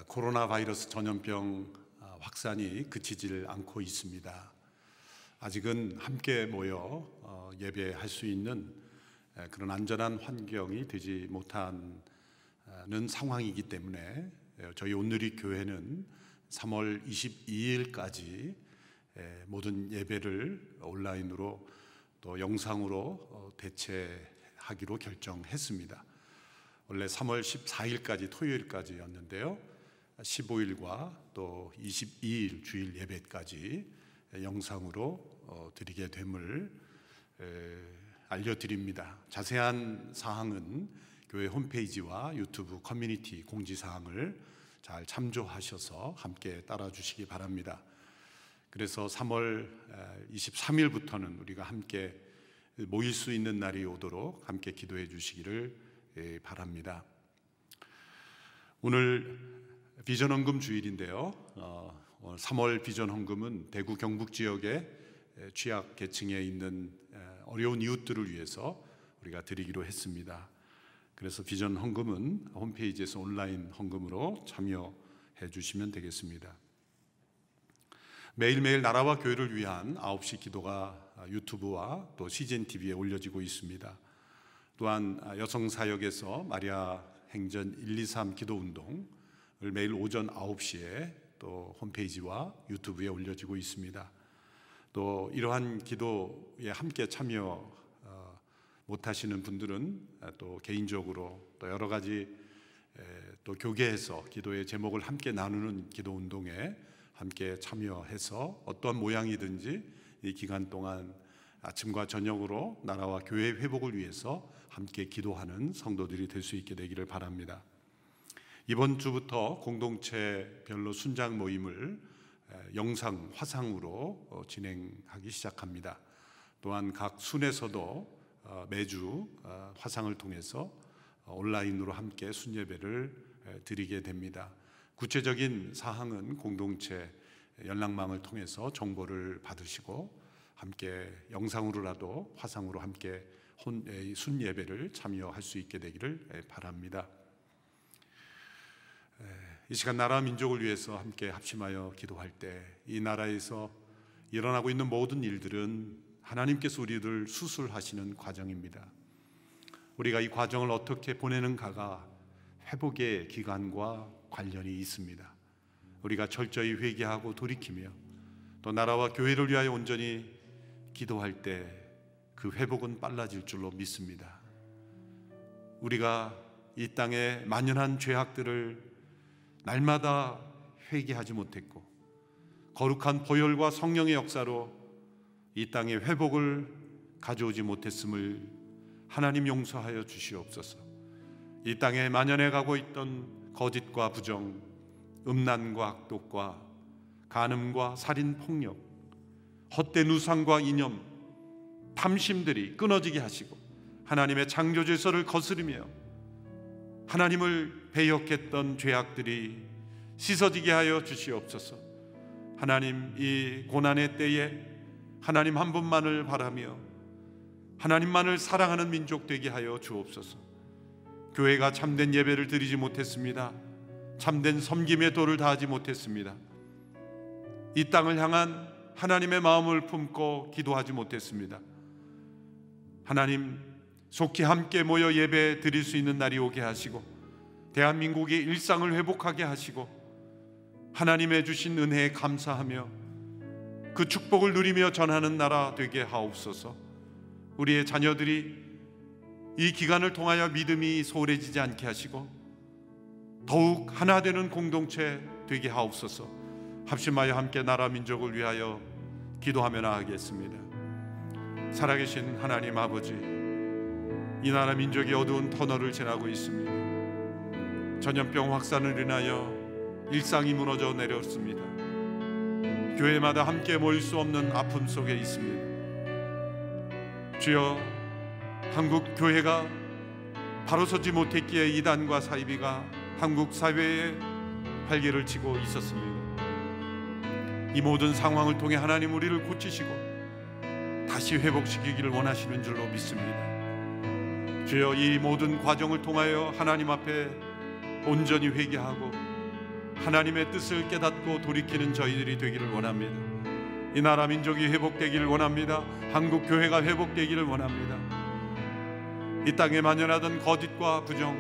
코로나 바이러스 전염병 확산이 그치질 않고 있습니다. 아직은 함께 모여 예배할 수 있는 그런 안전한 환경이 되지 못하는 상황이기 때문에 저희 온누리 교회는 3월 22일까지 모든 예배를 온라인으로 또 영상으로 대체하기로 결정했습니다. 원래 3월 14일까지 토요일까지였는데요. 15일과 또 22일 주일 예배까지 영상으로 드리게 됨을 알려드립니다. 자세한 사항은 교회 홈페이지와 유튜브 커뮤니티 공지사항을 잘 참조하셔서 함께 따라주시기 바랍니다. 그래서 3월 23일부터는 우리가 함께 모일 수 있는 날이 오도록 함께 기도해 주시기를 바랍니다. 오늘 비전 헌금 주일인데요. 3월 비전 헌금은 대구 경북 지역의 취약 계층에 있는 어려운 이웃들을 위해서 우리가 드리기로 했습니다. 그래서 비전 헌금은 홈페이지에서 온라인 헌금으로 참여해 주시면 되겠습니다. 매일매일 나라와 교회를 위한 9시 기도가 유튜브와 또 CGN TV에 올려지고 있습니다. 또한 여성사역에서 마리아 행전 123 기도운동을 매일 오전 9시에 또 홈페이지와 유튜브에 올려지고 있습니다. 또 이러한 기도에 함께 참여 못하시는 분들은 또 개인적으로 또 여러 가지 또 교계에서 기도의 제목을 함께 나누는 기도운동에 함께 참여해서 어떠한 모양이든지 이 기간 동안 아침과 저녁으로 나라와 교회 회복을 위해서 함께 기도하는 성도들이 될 수 있게 되기를 바랍니다. 이번 주부터 공동체별로 순장 모임을 영상 화상으로 진행하기 시작합니다. 또한 각 순에서도 매주 화상을 통해서 온라인으로 함께 순예배를 드리게 됩니다. 구체적인 사항은 공동체 연락망을 통해서 정보를 받으시고 함께 영상으로라도 화상으로 함께 순예배를 참여할 수 있게 되기를 바랍니다. 이 시간 나라 민족을 위해서 함께 합심하여 기도할 때 이 나라에서 일어나고 있는 모든 일들은 하나님께서 우리를 수술하시는 과정입니다. 우리가 이 과정을 어떻게 보내는가가 회복의 기간과 관련이 있습니다. 우리가 철저히 회개하고 돌이키며 또 나라와 교회를 위하여 온전히 기도할 때 그 회복은 빨라질 줄로 믿습니다. 우리가 이 땅에 만연한 죄악들을 날마다 회개하지 못했고 거룩한 보혈과 성령의 역사로 이 땅에 회복을 가져오지 못했음을 하나님 용서하여 주시옵소서. 이 땅에 만연해 가고 있던 거짓과 부정, 음란과 악독과 간음과 살인, 폭력, 헛된 우상과 이념, 탐심들이 끊어지게 하시고 하나님의 창조 질서를 거스르며 하나님을 배역했던 죄악들이 씻어지게 하여 주시옵소서. 하나님, 이 고난의 때에 하나님 한 분만을 바라며 하나님만을 사랑하는 민족 되게 하여 주옵소서. 교회가 참된 예배를 드리지 못했습니다. 참된 섬김의 도를 다하지 못했습니다. 이 땅을 향한 하나님의 마음을 품고 기도하지 못했습니다. 하나님, 속히 함께 모여 예배 드릴 수 있는 날이 오게 하시고 대한민국의 일상을 회복하게 하시고 하나님의 주신 은혜에 감사하며 그 축복을 누리며 전하는 나라 되게 하옵소서. 우리의 자녀들이 이 기간을 통하여 믿음이 소홀해지지 않게 하시고 더욱 하나 되는 공동체 되게 하옵소서. 합심하여 함께 나라 민족을 위하여 기도하며 나아가겠습니다. 살아계신 하나님 아버지, 이 나라 민족이 어두운 터널을 지나고 있습니다. 전염병 확산을 인하여 일상이 무너져 내렸습니다. 교회마다 함께 모일 수 없는 아픔 속에 있습니다. 주여, 한국 교회가 바로 서지 못했기에 이단과 사이비가 한국 사회에 활개를 치고 있었습니다. 이 모든 상황을 통해 하나님 우리를 고치시고 다시 회복시키기를 원하시는 줄로 믿습니다. 주여, 이 모든 과정을 통하여 하나님 앞에 온전히 회개하고 하나님의 뜻을 깨닫고 돌이키는 저희들이 되기를 원합니다. 이 나라 민족이 회복되기를 원합니다. 한국 교회가 회복되기를 원합니다. 이 땅에 만연하던 거짓과 부정,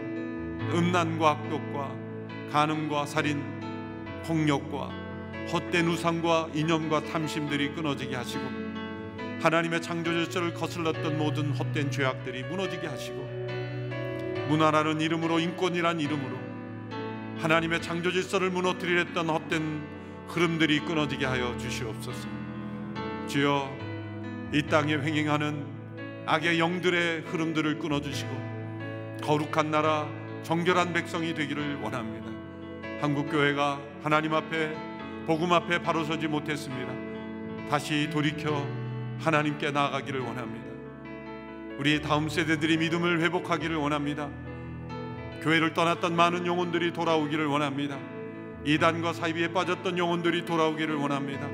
음란과 악독과 간음과 살인, 폭력과 헛된 우상과 이념과 탐심들이 끊어지게 하시고, 하나님의 창조 질서를 거슬렀던 모든 헛된 죄악들이 무너지게 하시고, 문화라는 이름으로, 인권이란 이름으로 하나님의 창조 질서를 무너뜨리려 했던 헛된 흐름들이 끊어지게 하여 주시옵소서. 주여, 이 땅에 횡행하는 악의 영들의 흐름들을 끊어주시고 거룩한 나라, 정결한 백성이 되기를 원합니다. 한국교회가 하나님 앞에, 복음 앞에 바로 서지 못했습니다. 다시 돌이켜 하나님께 나아가기를 원합니다. 우리 다음 세대들이 믿음을 회복하기를 원합니다. 교회를 떠났던 많은 영혼들이 돌아오기를 원합니다. 이단과 사이비에 빠졌던 영혼들이 돌아오기를 원합니다.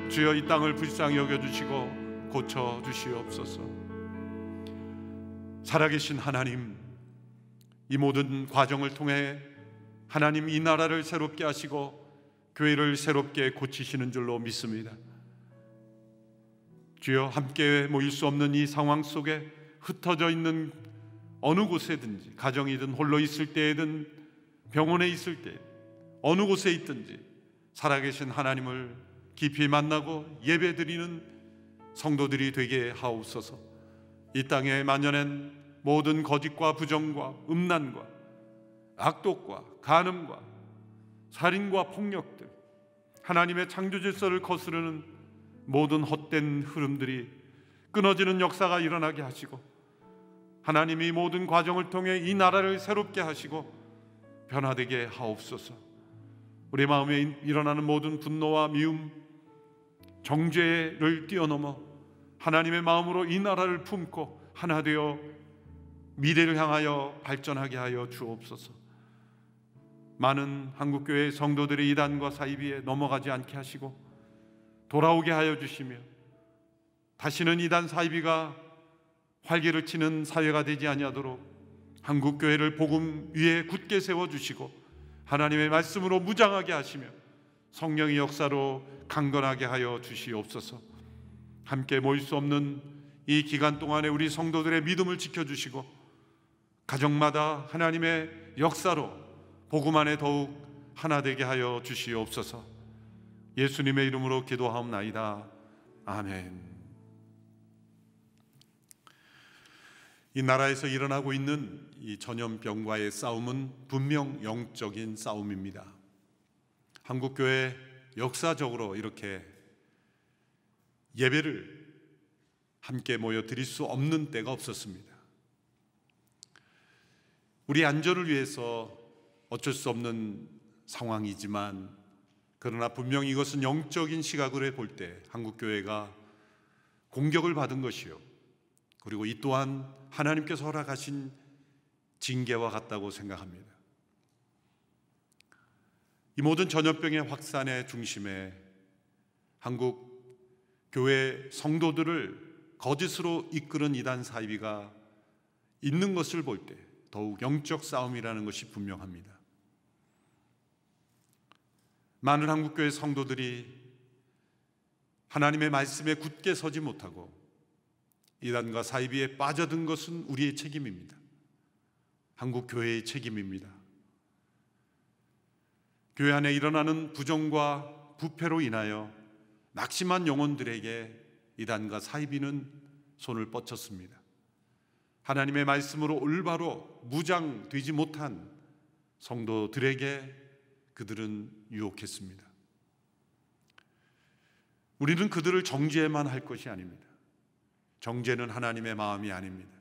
주여, 이 땅을 불쌍히 여겨주시고 고쳐주시옵소서. 살아계신 하나님, 이 모든 과정을 통해 하나님 이 나라를 새롭게 하시고 교회를 새롭게 고치시는 줄로 믿습니다. 주여, 함께 모일 수 없는 이 상황 속에 흩어져 있는 어느 곳에든지, 가정이든 홀로 있을 때에든 병원에 있을 때 어느 곳에 있든지 살아계신 하나님을 깊이 만나고 예배드리는 성도들이 되게 하옵소서. 이 땅에 만연한 모든 거짓과 부정과 음란과 악독과 간음과 살인과 폭력들, 하나님의 창조 질서를 거스르는 모든 헛된 흐름들이 끊어지는 역사가 일어나게 하시고, 하나님이 모든 과정을 통해 이 나라를 새롭게 하시고 변화되게 하옵소서. 우리 마음에 일어나는 모든 분노와 미움, 정죄를 뛰어넘어 하나님의 마음으로 이 나라를 품고 하나 되어 미래를 향하여 발전하게 하여 주옵소서. 많은 한국교회 성도들이 이단과 사이비에 넘어가지 않게 하시고 돌아오게 하여 주시며, 다시는 이단 사이비가 활개를 치는 사회가 되지 아니하도록 한국교회를 복음 위에 굳게 세워주시고 하나님의 말씀으로 무장하게 하시며 성령의 역사로 강건하게 하여 주시옵소서. 함께 모일 수 없는 이 기간 동안에 우리 성도들의 믿음을 지켜주시고 가정마다 하나님의 역사로 복음 안에 더욱 하나 되게 하여 주시옵소서. 예수님의 이름으로 기도하옵나이다. 아멘. 이 나라에서 일어나고 있는 이 전염병과의 싸움은 분명 영적인 싸움입니다. 한국교회 역사적으로 이렇게 예배를 함께 모여 드릴 수 없는 때가 없었습니다. 우리 안전을 위해서 어쩔 수 없는 상황이지만, 그러나 분명히 이것은 영적인 시각으로 볼 때 한국교회가 공격을 받은 것이요, 그리고 이 또한 하나님께서 허락하신 징계와 같다고 생각합니다. 이 모든 전염병의 확산의 중심에 한국 교회 성도들을 거짓으로 이끄는 이단 사이비가 있는 것을 볼 때 더욱 영적 싸움이라는 것이 분명합니다. 많은 한국교회 성도들이 하나님의 말씀에 굳게 서지 못하고 이단과 사이비에 빠져든 것은 우리의 책임입니다. 한국교회의 책임입니다. 교회 안에 일어나는 부정과 부패로 인하여 낙심한 영혼들에게 이단과 사이비는 손을 뻗쳤습니다. 하나님의 말씀으로 올바로 무장되지 못한 성도들에게 그들은 유혹했습니다. 우리는 그들을 정죄만 할 것이 아닙니다. 정죄는 하나님의 마음이 아닙니다.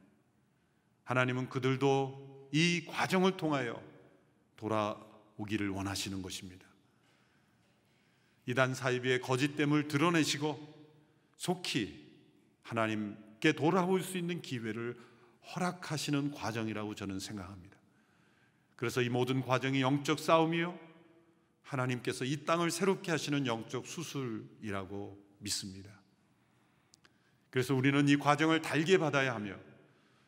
하나님은 그들도 이 과정을 통하여 돌아오기를 원하시는 것입니다. 이단 사이비의 거짓됨을 드러내시고 속히 하나님께 돌아올 수 있는 기회를 허락하시는 과정이라고 저는 생각합니다. 그래서 이 모든 과정이 영적 싸움이요, 하나님께서 이 땅을 새롭게 하시는 영적 수술이라고 믿습니다. 그래서 우리는 이 과정을 달게 받아야 하며,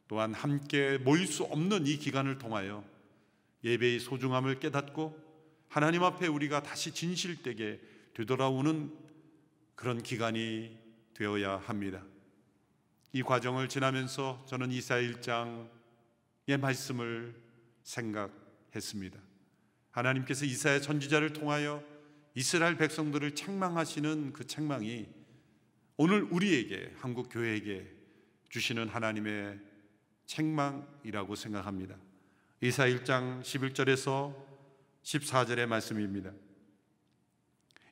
또한 함께 모일 수 없는 이 기간을 통하여 예배의 소중함을 깨닫고 하나님 앞에 우리가 다시 진실되게 되돌아오는 그런 기간이 되어야 합니다. 이 과정을 지나면서 저는 이사야 1장의 말씀을 생각했습니다. 하나님께서 이사야 선지자를 통하여 이스라엘 백성들을 책망하시는 그 책망이 오늘 우리에게, 한국 교회에게 주시는 하나님의 책망이라고 생각합니다. 이사야 1장 11절에서 14절의 말씀입니다.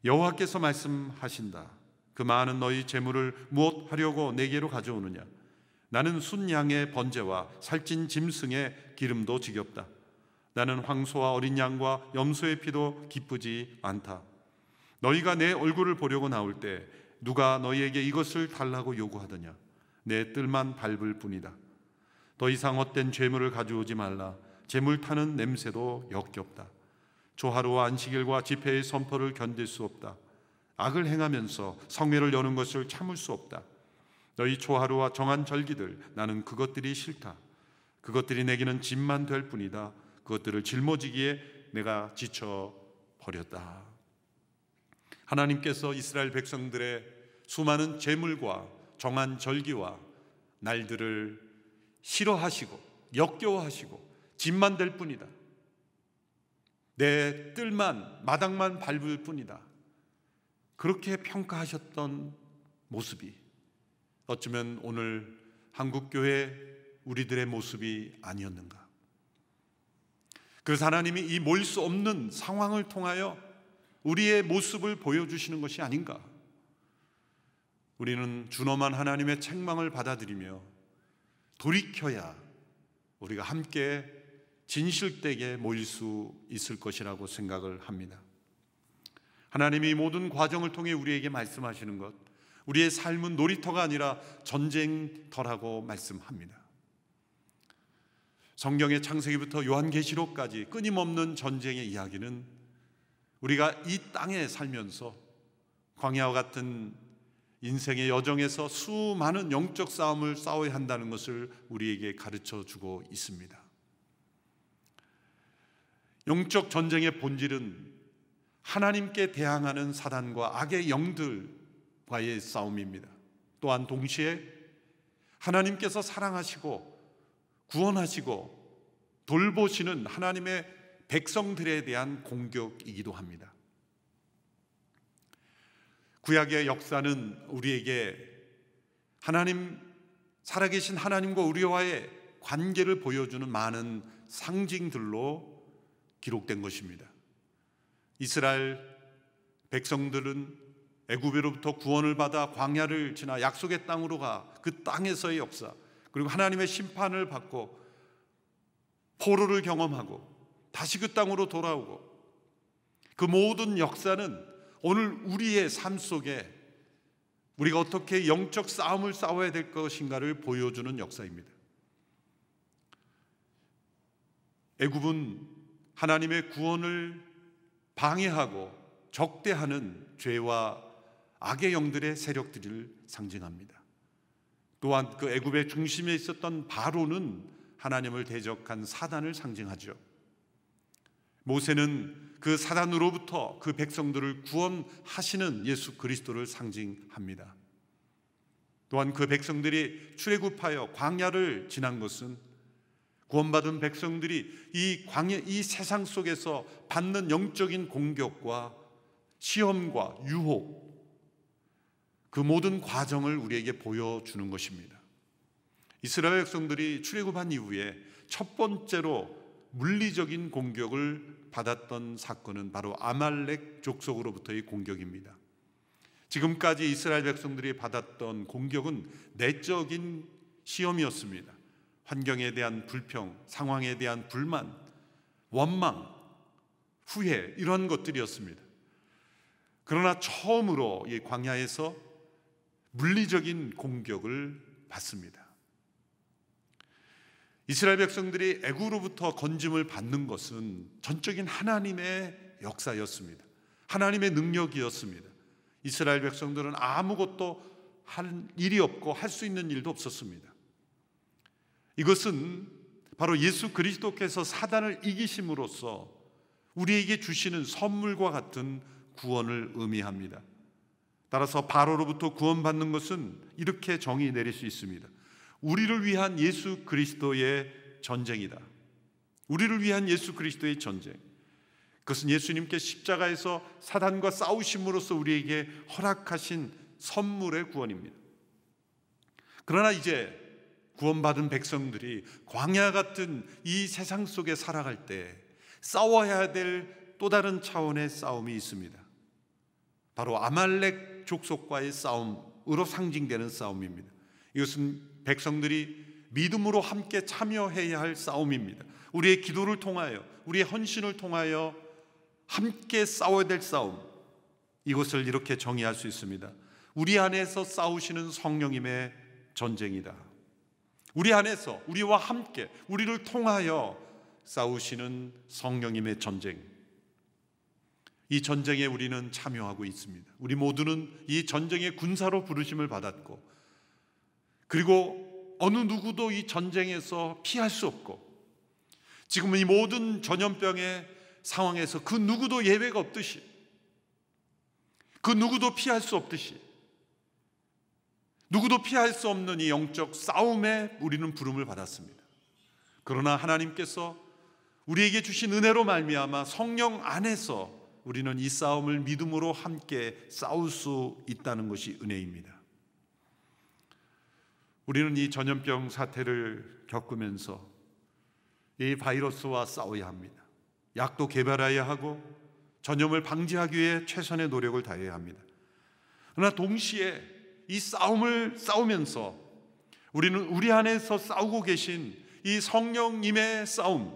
여호와께서 말씀하신다. 그 많은 너희 재물을 무엇 하려고 내게로 가져오느냐? 나는 순양의 번제와 살찐 짐승의 기름도 지겹다. 나는 황소와 어린 양과 염소의 피도 기쁘지 않다. 너희가 내 얼굴을 보려고 나올 때 누가 너희에게 이것을 달라고 요구하더냐? 내 뜰만 밟을 뿐이다. 더 이상 헛된 죄물을 가져오지 말라. 재물 타는 냄새도 역겹다. 조하루와 안식일과 집회의 선포를 견딜 수 없다. 악을 행하면서 성회를 여는 것을 참을 수 없다. 너희 조하루와 정한 절기들, 나는 그것들이 싫다. 그것들이 내게는 짐만 될 뿐이다. 그것들을 짊어지기에 내가 지쳐버렸다. 하나님께서 이스라엘 백성들의 수많은 재물과 정한 절기와 날들을 싫어하시고 역겨워하시고 짐만 될 뿐이다. 내 뜰만, 마당만 밟을 뿐이다. 그렇게 평가하셨던 모습이 어쩌면 오늘 한국교회 우리들의 모습이 아니었는가. 그래서 하나님이 이 모일 수 없는 상황을 통하여 우리의 모습을 보여주시는 것이 아닌가. 우리는 준엄한 하나님의 책망을 받아들이며 돌이켜야 우리가 함께 진실되게 모일 수 있을 것이라고 생각을 합니다. 하나님이 이 모든 과정을 통해 우리에게 말씀하시는 것, 우리의 삶은 놀이터가 아니라 전쟁터라고 말씀합니다. 성경의 창세기부터 요한계시록까지 끊임없는 전쟁의 이야기는 우리가 이 땅에 살면서 광야와 같은 인생의 여정에서 수많은 영적 싸움을 싸워야 한다는 것을 우리에게 가르쳐 주고 있습니다. 영적 전쟁의 본질은 하나님께 대항하는 사단과 악의 영들과의 싸움입니다. 또한 동시에 하나님께서 사랑하시고 구원하시고 돌보시는 하나님의 백성들에 대한 공격이기도 합니다. 구약의 역사는 우리에게 하나님, 살아계신 하나님과 우리와의 관계를 보여주는 많은 상징들로 기록된 것입니다. 이스라엘 백성들은 애굽으로부터 구원을 받아 광야를 지나 약속의 땅으로 가 그 땅에서의 역사, 그리고 하나님의 심판을 받고 포로를 경험하고 다시 그 땅으로 돌아오고, 그 모든 역사는 오늘 우리의 삶 속에 우리가 어떻게 영적 싸움을 싸워야 될 것인가를 보여주는 역사입니다. 애굽은 하나님의 구원을 방해하고 적대하는 죄와 악의 영들의 세력들을 상징합니다. 또한 그 애굽의 중심에 있었던 바로는 하나님을 대적한 사단을 상징하죠. 모세는 그 사단으로부터 그 백성들을 구원하시는 예수 그리스도를 상징합니다. 또한 그 백성들이 출애굽하여 광야를 지난 것은 구원받은 백성들이 이 광야, 이 세상 속에서 받는 영적인 공격과 시험과 유혹, 그 모든 과정을 우리에게 보여주는 것입니다. 이스라엘 백성들이 출애굽한 이후에 첫 번째로 물리적인 공격을 받았던 사건은 바로 아말렉 족속으로부터의 공격입니다. 지금까지 이스라엘 백성들이 받았던 공격은 내적인 시험이었습니다. 환경에 대한 불평, 상황에 대한 불만, 원망, 후회, 이런 것들이었습니다. 그러나 처음으로 이 광야에서 물리적인 공격을 받습니다. 이스라엘 백성들이 애굽으로부터 건짐을 받는 것은 전적인 하나님의 역사였습니다. 하나님의 능력이었습니다. 이스라엘 백성들은 아무것도 할 일이 없고 할 수 있는 일도 없었습니다. 이것은 바로 예수 그리스도께서 사단을 이기심으로써 우리에게 주시는 선물과 같은 구원을 의미합니다. 따라서 바로로부터 구원받는 것은 이렇게 정의 내릴 수 있습니다. 우리를 위한 예수 그리스도의 전쟁이다. 우리를 위한 예수 그리스도의 전쟁. 그것은 예수님께 십자가에서 사단과 싸우심으로써 우리에게 허락하신 선물의 구원입니다. 그러나 이제 구원받은 백성들이 광야 같은 이 세상 속에 살아갈 때 싸워야 될 또 다른 차원의 싸움이 있습니다. 바로 아말렉 족속과의 싸움으로 상징되는 싸움입니다. 이것은 백성들이 믿음으로 함께 참여해야 할 싸움입니다. 우리의 기도를 통하여, 우리의 헌신을 통하여 함께 싸워야 될 싸움, 이것을 이렇게 정의할 수 있습니다. 우리 안에서 싸우시는 성령님의 전쟁이다. 우리 안에서 우리와 함께 우리를 통하여 싸우시는 성령님의 전쟁, 이 전쟁에 우리는 참여하고 있습니다. 우리 모두는 이 전쟁의 군사로 부르심을 받았고, 그리고 어느 누구도 이 전쟁에서 피할 수 없고, 지금 이 모든 전염병의 상황에서 그 누구도 예외가 없듯이, 그 누구도 피할 수 없듯이, 누구도 피할 수 없는 이 영적 싸움에 우리는 부름을 받았습니다. 그러나 하나님께서 우리에게 주신 은혜로 말미암아 성령 안에서 우리는 이 싸움을 믿음으로 함께 싸울 수 있다는 것이 은혜입니다. 우리는 이 전염병 사태를 겪으면서 이 바이러스와 싸워야 합니다. 약도 개발해야 하고 전염을 방지하기 위해 최선의 노력을 다해야 합니다. 그러나 동시에 이 싸움을 싸우면서 우리는 우리 안에서 싸우고 계신 이 성령님의 싸움에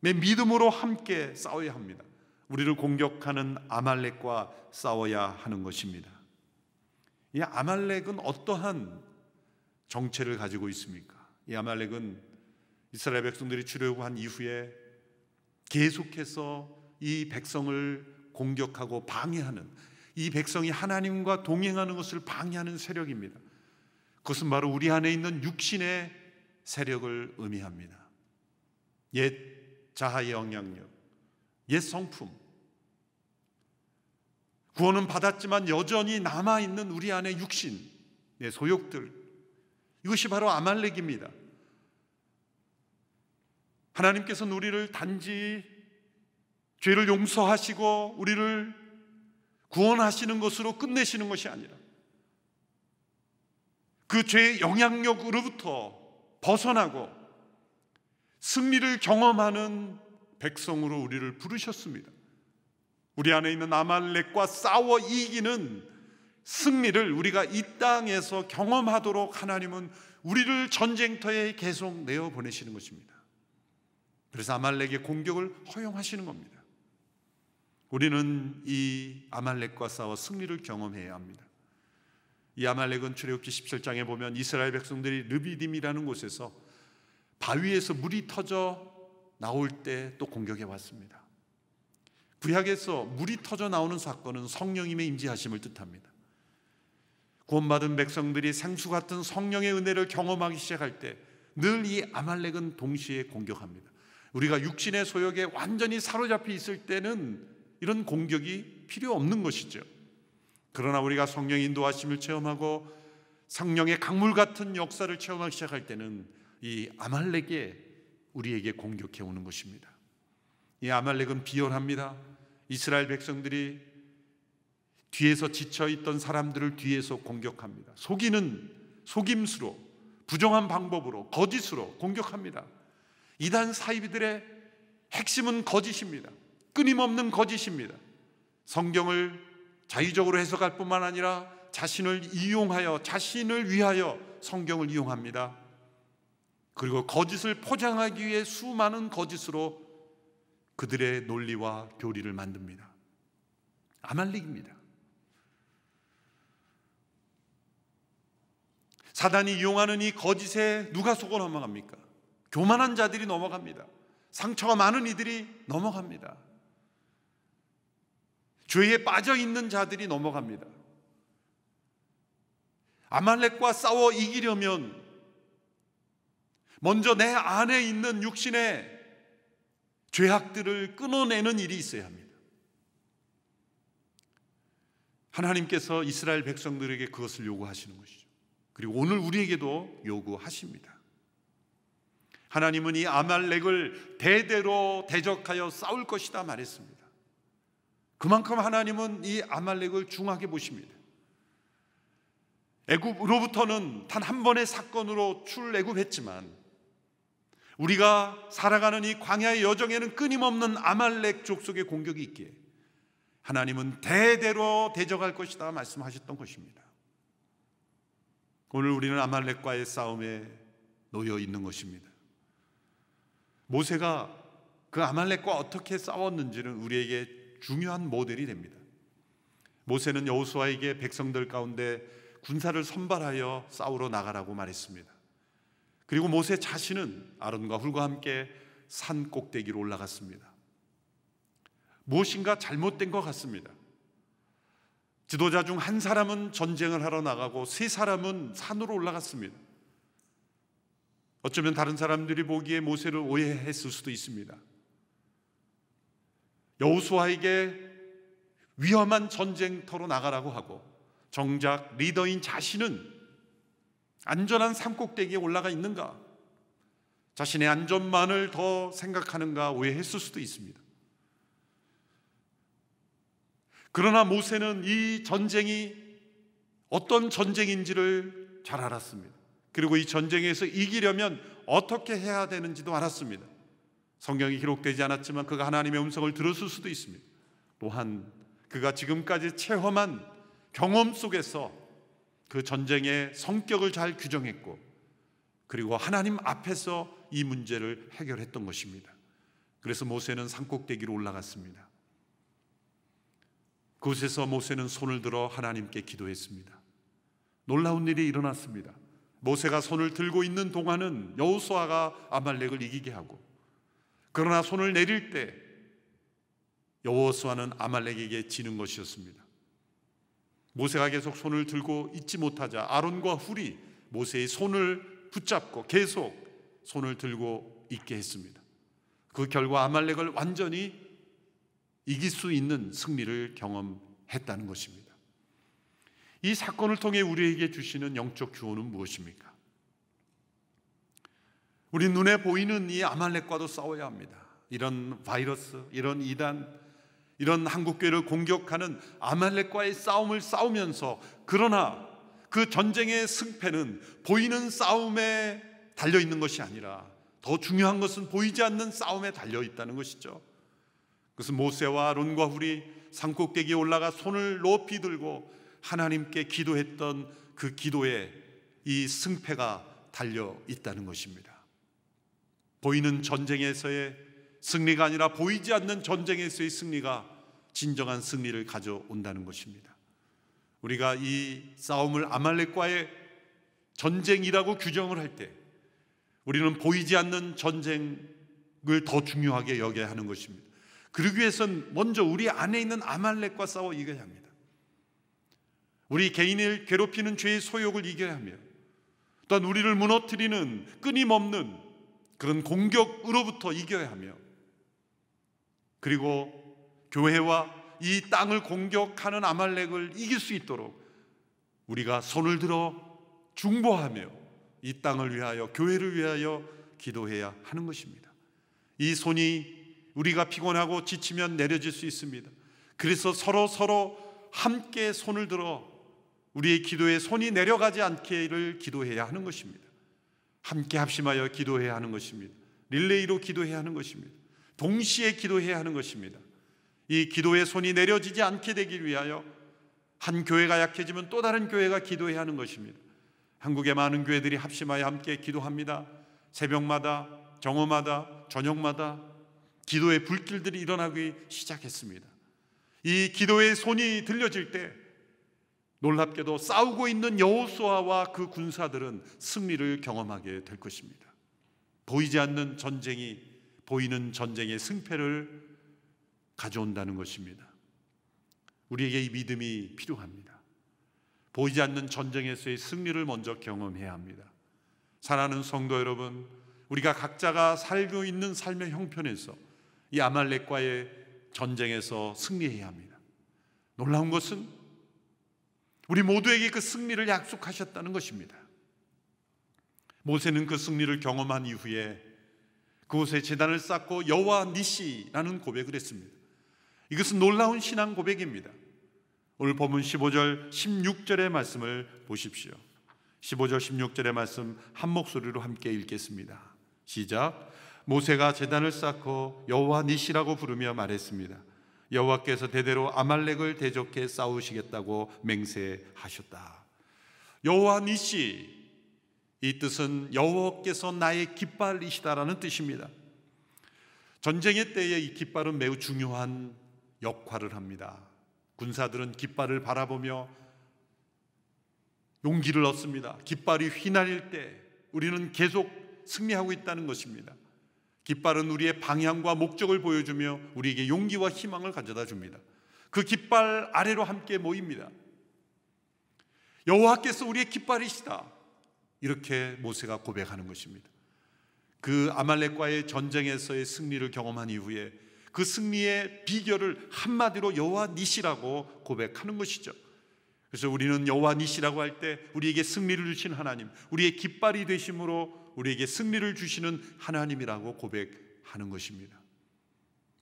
믿음으로 함께 싸워야 합니다. 우리를 공격하는 아말렉과 싸워야 하는 것입니다. 이 아말렉은 어떠한 정체를 가지고 있습니까? 이 아말렉은 이스라엘 백성들이 출애굽한 이후에 계속해서 이 백성을 공격하고 방해하는, 이 백성이 하나님과 동행하는 것을 방해하는 세력입니다. 그것은 바로 우리 안에 있는 육신의 세력을 의미합니다. 옛 자아의 영향력, 옛 성품, 구원은 받았지만 여전히 남아있는 우리 안에 육신의 소욕들, 이것이 바로 아말렉입니다. 하나님께서는 우리를 단지 죄를 용서하시고 우리를 구원하시는 것으로 끝내시는 것이 아니라 그 죄의 영향력으로부터 벗어나고 승리를 경험하는 백성으로 우리를 부르셨습니다. 우리 안에 있는 아말렉과 싸워 이기는 승리를 우리가 이 땅에서 경험하도록 하나님은 우리를 전쟁터에 계속 내어보내시는 것입니다. 그래서 아말렉의 공격을 허용하시는 겁니다. 우리는 이 아말렉과 싸워 승리를 경험해야 합니다. 이 아말렉은 출애굽기 17장에 보면 이스라엘 백성들이 르비딤이라는 곳에서 바위에서 물이 터져 나올 때 또 공격해 왔습니다. 구약에서 물이 터져 나오는 사건은 성령님의 임재하심을 뜻합니다. 구원받은 백성들이 생수 같은 성령의 은혜를 경험하기 시작할 때 늘 이 아말렉은 동시에 공격합니다. 우리가 육신의 소욕에 완전히 사로잡혀 있을 때는 이런 공격이 필요 없는 것이죠. 그러나 우리가 성령의 인도하심을 체험하고 성령의 강물 같은 역사를 체험하기 시작할 때는 이 아말렉이 우리에게 공격해 오는 것입니다. 이 아말렉은 비열합니다. 이스라엘 백성들이 뒤에서 지쳐있던 사람들을 뒤에서 공격합니다. 속임수로, 부정한 방법으로, 거짓으로 공격합니다. 이단 사이비들의 핵심은 거짓입니다. 끊임없는 거짓입니다. 성경을 자의적으로 해석할 뿐만 아니라 자신을 이용하여, 자신을 위하여 성경을 이용합니다. 그리고 거짓을 포장하기 위해 수많은 거짓으로 그들의 논리와 교리를 만듭니다. 아말렉입니다. 사단이 이용하는 이 거짓에 누가 속아 넘어갑니까? 교만한 자들이 넘어갑니다. 상처가 많은 이들이 넘어갑니다. 죄에 빠져 있는 자들이 넘어갑니다. 아말렉과 싸워 이기려면 먼저 내 안에 있는 육신의 죄악들을 끊어내는 일이 있어야 합니다. 하나님께서 이스라엘 백성들에게 그것을 요구하시는 것이죠. 그리고 오늘 우리에게도 요구하십니다. 하나님은 이 아말렉을 대대로 대적하여 싸울 것이다 말했습니다. 그만큼 하나님은 이 아말렉을 중하게 보십니다. 애굽으로부터는 단 한 번의 사건으로 출애굽했지만 우리가 살아가는 이 광야의 여정에는 끊임없는 아말렉 족속의 공격이 있기에 하나님은 대대로 대적할 것이다 말씀하셨던 것입니다. 오늘 우리는 아말렉과의 싸움에 놓여 있는 것입니다. 모세가 그 아말렉과 어떻게 싸웠는지는 우리에게 중요한 모델이 됩니다. 모세는 여호수아에게 백성들 가운데 군사를 선발하여 싸우러 나가라고 말했습니다. 그리고 모세 자신은 아론과 훌과 함께 산 꼭대기로 올라갔습니다. 무엇인가 잘못된 것 같습니다. 지도자 중 한 사람은 전쟁을 하러 나가고 세 사람은 산으로 올라갔습니다. 어쩌면 다른 사람들이 보기에 모세를 오해했을 수도 있습니다. 여호수아에게 위험한 전쟁터로 나가라고 하고 정작 리더인 자신은 안전한 산꼭대기에 올라가 있는가? 자신의 안전만을 더 생각하는가 오해했을 수도 있습니다. 그러나 모세는 이 전쟁이 어떤 전쟁인지를 잘 알았습니다. 그리고 이 전쟁에서 이기려면 어떻게 해야 되는지도 알았습니다. 성경이 기록되지 않았지만 그가 하나님의 음성을 들었을 수도 있습니다. 또한 그가 지금까지 체험한 경험 속에서 그 전쟁의 성격을 잘 규정했고 그리고 하나님 앞에서 이 문제를 해결했던 것입니다. 그래서 모세는 산꼭대기로 올라갔습니다. 그곳에서 모세는 손을 들어 하나님께 기도했습니다. 놀라운 일이 일어났습니다. 모세가 손을 들고 있는 동안은 여호수아가 아말렉을 이기게 하고 그러나 손을 내릴 때 여호수아는 아말렉에게 지는 것이었습니다. 모세가 계속 손을 들고 있지 못하자 아론과 훌이 모세의 손을 붙잡고 계속 손을 들고 있게 했습니다. 그 결과 아말렉을 완전히 이길 수 있는 승리를 경험했다는 것입니다. 이 사건을 통해 우리에게 주시는 영적 교훈은 무엇입니까? 우리 눈에 보이는 이 아말렉과도 싸워야 합니다. 이런 바이러스, 이런 이단, 이런 한국교회를 공격하는 아말렉과의 싸움을 싸우면서 그러나 그 전쟁의 승패는 보이는 싸움에 달려있는 것이 아니라 더 중요한 것은 보이지 않는 싸움에 달려있다는 것이죠. 그것은 모세와 아론과 훌이 산꼭대기에 올라가 손을 높이 들고 하나님께 기도했던 그 기도에 이 승패가 달려있다는 것입니다. 보이는 전쟁에서의 승리가 아니라 보이지 않는 전쟁에서의 승리가 진정한 승리를 가져온다는 것입니다. 우리가 이 싸움을 아말렉과의 전쟁이라고 규정을 할 때 우리는 보이지 않는 전쟁을 더 중요하게 여겨야 하는 것입니다. 그러기 위해서는 먼저 우리 안에 있는 아말렉과 싸워 이겨야 합니다. 우리 개인을 괴롭히는 죄의 소욕을 이겨야 하며 또한 우리를 무너뜨리는 끊임없는 그런 공격으로부터 이겨야 하며 그리고 교회와 이 땅을 공격하는 아말렉을 이길 수 있도록 우리가 손을 들어 중보하며 이 땅을 위하여 교회를 위하여 기도해야 하는 것입니다. 이 손이 우리가 피곤하고 지치면 내려질 수 있습니다. 그래서 서로 함께 손을 들어 우리의 기도에 손이 내려가지 않기를 기도해야 하는 것입니다. 함께 합심하여 기도해야 하는 것입니다. 릴레이로 기도해야 하는 것입니다. 동시에 기도해야 하는 것입니다. 이 기도의 손이 내려지지 않게 되기 위하여 한 교회가 약해지면 또 다른 교회가 기도해야 하는 것입니다. 한국의 많은 교회들이 합심하여 함께 기도합니다. 새벽마다, 정오마다, 저녁마다 기도의 불길들이 일어나기 시작했습니다. 이 기도의 손이 들려질 때 놀랍게도 싸우고 있는 여호수아와 그 군사들은 승리를 경험하게 될 것입니다. 보이지 않는 전쟁이 보이는 전쟁의 승패를 가져온다는 것입니다. 우리에게 이 믿음이 필요합니다. 보이지 않는 전쟁에서의 승리를 먼저 경험해야 합니다. 사랑하는 성도 여러분, 우리가 각자가 살고 있는 삶의 형편에서 이 아말렉과의 전쟁에서 승리해야 합니다. 놀라운 것은 우리 모두에게 그 승리를 약속하셨다는 것입니다. 모세는 그 승리를 경험한 이후에 그곳에 제단을 쌓고 여호와 니시라는 고백을 했습니다. 이것은 놀라운 신앙 고백입니다. 오늘 본문 15절 16절의 말씀을 보십시오. 15절 16절의 말씀 한 목소리로 함께 읽겠습니다. 시작. 모세가 제단을 쌓고 여호와 니시라고 부르며 말했습니다. 여호와께서 대대로 아말렉을 대적해 싸우시겠다고 맹세하셨다. 여호와 니시, 이 뜻은 여호와께서 나의 깃발이시다라는 뜻입니다. 전쟁의 때에 이 깃발은 매우 중요한 역할을 합니다. 군사들은 깃발을 바라보며 용기를 얻습니다. 깃발이 휘날릴 때 우리는 계속 승리하고 있다는 것입니다. 깃발은 우리의 방향과 목적을 보여주며 우리에게 용기와 희망을 가져다 줍니다. 그 깃발 아래로 함께 모입니다. 여호와께서 우리의 깃발이시다, 이렇게 모세가 고백하는 것입니다. 그 아말렉과의 전쟁에서의 승리를 경험한 이후에 그 승리의 비결을 한마디로 여호와 니시라고 고백하는 것이죠. 그래서 우리는 여호와 니시라고 할 때 우리에게 승리를 주신 하나님, 우리의 깃발이 되심으로 우리에게 승리를 주시는 하나님이라고 고백하는 것입니다.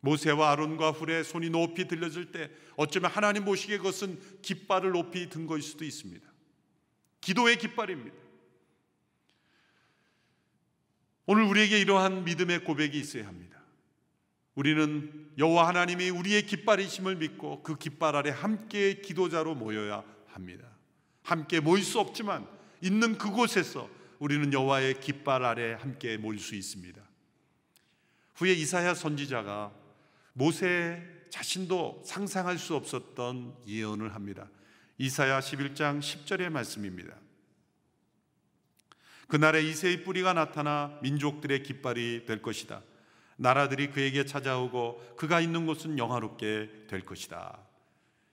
모세와 아론과 훌의 손이 높이 들려질 때 어쩌면 하나님 보시기에 그것은 깃발을 높이 든 것일 수도 있습니다. 기도의 깃발입니다. 오늘 우리에게 이러한 믿음의 고백이 있어야 합니다. 우리는 여호와 하나님이 우리의 깃발이심을 믿고 그 깃발 아래 함께 기도자로 모여야 합니다. 함께 모일 수 없지만 있는 그곳에서 우리는 여호와의 깃발 아래 함께 모일 수 있습니다. 후에 이사야 선지자가 모세 자신도 상상할 수 없었던 예언을 합니다. 이사야 11장 10절의 말씀입니다. 그날에 이새의 뿌리가 나타나 민족들의 깃발이 될 것이다. 나라들이 그에게 찾아오고 그가 있는 곳은 영화롭게 될 것이다.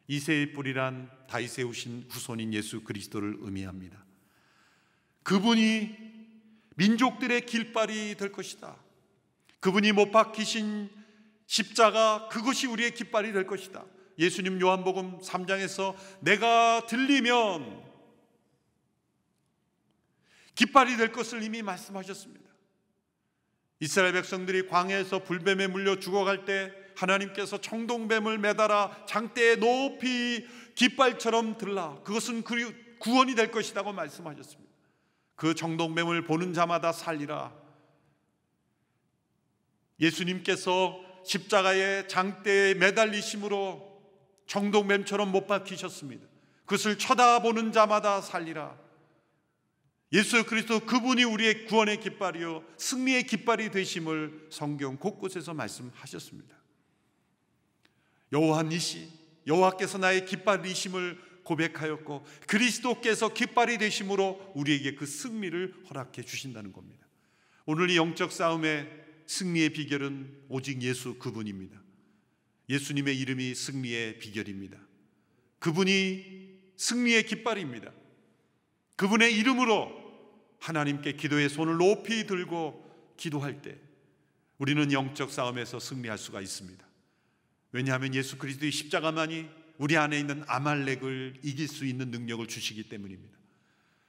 이새의 뿌리란 다윗의 후손인 예수 그리스도를 의미합니다. 그분이 민족들의 깃발이 될 것이다. 그분이 못 박히신 십자가, 그것이 우리의 깃발이 될 것이다. 예수님 요한복음 3장에서 내가 들리면 깃발이 될 것을 이미 말씀하셨습니다. 이스라엘 백성들이 광야에서 불뱀에 물려 죽어갈 때 하나님께서 청동뱀을 매달아 장대에 높이 깃발처럼 들라, 그것은 구원이 될 것이라고 말씀하셨습니다. 그 청동뱀을 보는 자마다 살리라. 예수님께서 십자가의 장대에 매달리심으로 청동뱀처럼 못 박히셨습니다. 그것을 쳐다보는 자마다 살리라. 예수 그리스도 그분이 우리의 구원의 깃발이요 승리의 깃발이 되심을 성경 곳곳에서 말씀하셨습니다. 여호와 니시, 여호와께서 나의 깃발이심을 고백하였고 그리스도께서 깃발이 되심으로 우리에게 그 승리를 허락해 주신다는 겁니다. 오늘 이 영적 싸움의 승리의 비결은 오직 예수 그분입니다. 예수님의 이름이 승리의 비결입니다. 그분이 승리의 깃발입니다. 그분의 이름으로 하나님께 기도의 손을 높이 들고 기도할 때 우리는 영적 싸움에서 승리할 수가 있습니다. 왜냐하면 예수 그리스도의 십자가만이 우리 안에 있는 아말렉을 이길 수 있는 능력을 주시기 때문입니다.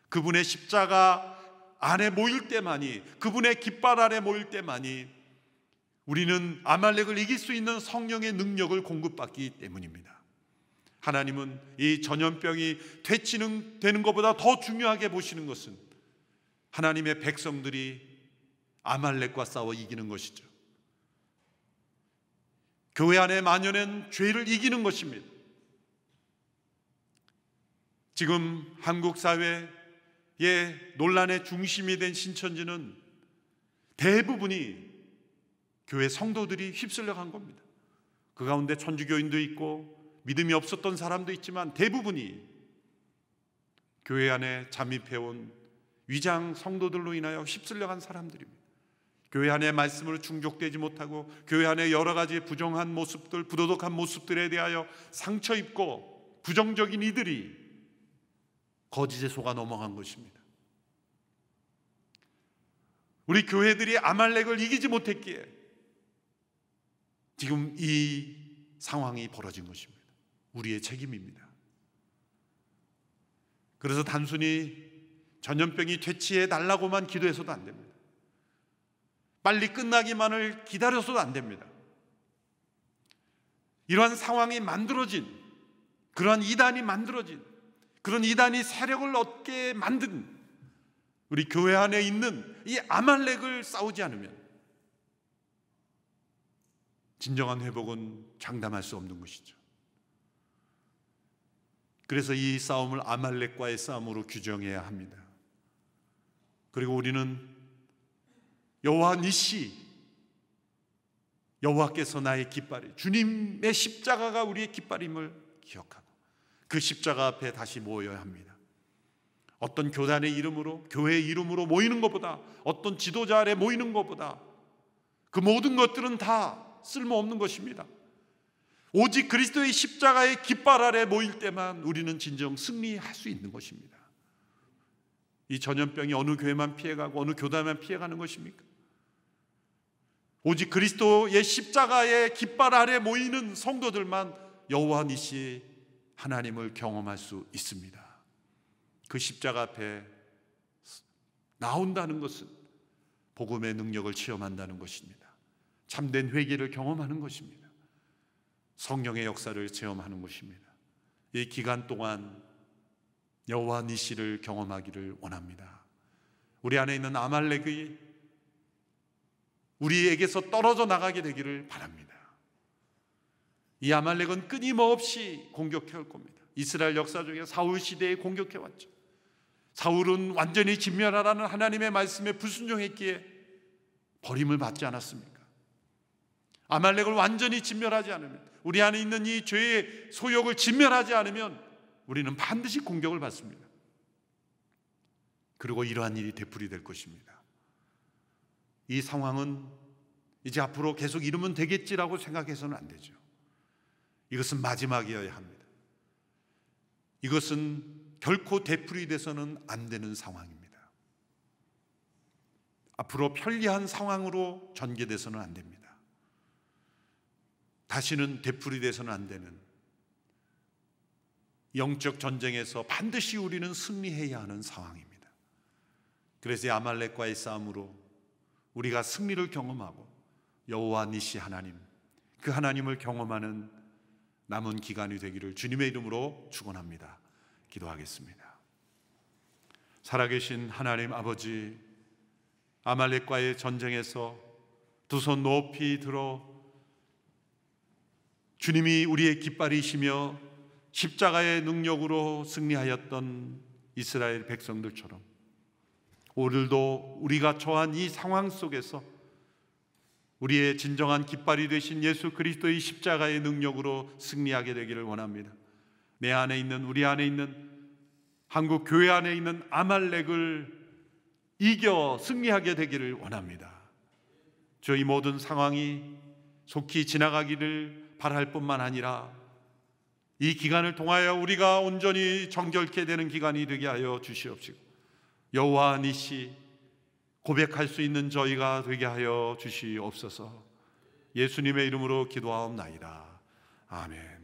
그분의 십자가 안에 모일 때만이, 그분의 깃발 아래 모일 때만이 우리는 아말렉을 이길 수 있는 성령의 능력을 공급받기 때문입니다. 하나님은 이 전염병이 되는 것보다 더 중요하게 보시는 것은 하나님의 백성들이 아말렉과 싸워 이기는 것이죠. 교회 안에 만연한 죄를 이기는 것입니다. 지금 한국 사회의 논란의 중심이 된 신천지는 대부분이 교회 성도들이 휩쓸려 간 겁니다. 그 가운데 천주교인도 있고 믿음이 없었던 사람도 있지만 대부분이 교회 안에 잠입해온 위장 성도들로 인하여 휩쓸려 간 사람들입니다. 교회 안에 말씀을 충족되지 못하고 교회 안에 여러 가지 부정한 모습들, 부도덕한 모습들에 대하여 상처 입고 부정적인 이들이 거짓에 속아 넘어간 것입니다. 우리 교회들이 아말렉을 이기지 못했기에 지금 이 상황이 벌어진 것입니다. 우리의 책임입니다. 그래서 단순히 전염병이 퇴치해 달라고만 기도해서도 안 됩니다. 빨리 끝나기만을 기다려서도 안 됩니다. 이러한 상황이 만들어진, 그러한 이단이 만들어진, 그런 이단이 세력을 얻게 만든 우리 교회 안에 있는 이 아말렉을 싸우지 않으면 진정한 회복은 장담할 수 없는 것이죠. 그래서 이 싸움을 아말렉과의 싸움으로 규정해야 합니다. 그리고 우리는 여호와 니시, 여호와께서 나의 깃발이, 주님의 십자가가 우리의 깃발임을 기억하고 그 십자가 앞에 다시 모여야 합니다. 어떤 교단의 이름으로, 교회의 이름으로 모이는 것보다, 어떤 지도자 아래 모이는 것보다 그 모든 것들은 다 쓸모없는 것입니다. 오직 그리스도의 십자가의 깃발 아래 모일 때만 우리는 진정 승리할 수 있는 것입니다. 이 전염병이 어느 교회만 피해가고 어느 교단만 피해가는 것입니까? 오직 그리스도의 십자가의 깃발 아래 모이는 성도들만 여호와 니시 하나님을 경험할 수 있습니다. 그 십자가 앞에 나온다는 것은 복음의 능력을 체험한다는 것입니다. 참된 회개를 경험하는 것입니다. 성령의 역사를 체험하는 것입니다. 이 기간 동안 여호와 니시를 경험하기를 원합니다. 우리 안에 있는 아말렉이 우리에게서 떨어져 나가게 되기를 바랍니다. 이 아말렉은 끊임없이 공격해 올 겁니다. 이스라엘 역사 중에 사울 시대에 공격해 왔죠. 사울은 완전히 진멸하라는 하나님의 말씀에 불순종했기에 버림을 받지 않았습니까? 아말렉을 완전히 진멸하지 않으면, 우리 안에 있는 이 죄의 소욕을 진멸하지 않으면 우리는 반드시 공격을 받습니다. 그리고 이러한 일이 되풀이될 것입니다. 이 상황은 이제 앞으로 계속 이러면 되겠지라고 생각해서는 안 되죠. 이것은 마지막이어야 합니다. 이것은 결코 되풀이돼서는 안 되는 상황입니다. 앞으로 편리한 상황으로 전개돼서는 안 됩니다. 다시는 되풀이돼서는 안 되는 영적 전쟁에서 반드시 우리는 승리해야 하는 상황입니다. 그래서 이 아말렉과의 싸움으로 우리가 승리를 경험하고 여호와 니시 하나님, 그 하나님을 경험하는 남은 기간이 되기를 주님의 이름으로 축원합니다. 기도하겠습니다. 살아계신 하나님 아버지, 아말렉과의 전쟁에서 두 손 높이 들어 주님이 우리의 깃발이시며 십자가의 능력으로 승리하였던 이스라엘 백성들처럼 오늘도 우리가 처한 이 상황 속에서 우리의 진정한 깃발이 되신 예수 그리스도의 십자가의 능력으로 승리하게 되기를 원합니다. 내 안에 있는, 우리 안에 있는, 한국 교회 안에 있는 아말렉을 이겨 승리하게 되기를 원합니다. 저희 모든 상황이 속히 지나가기를 바랄 뿐만 아니라 이 기간을 통하여 우리가 온전히 정결케 되는 기간이 되게 하여 주시옵시고 여호와 니시 고백할 수 있는 저희가 되게 하여 주시옵소서. 예수님의 이름으로 기도하옵나이다. 아멘.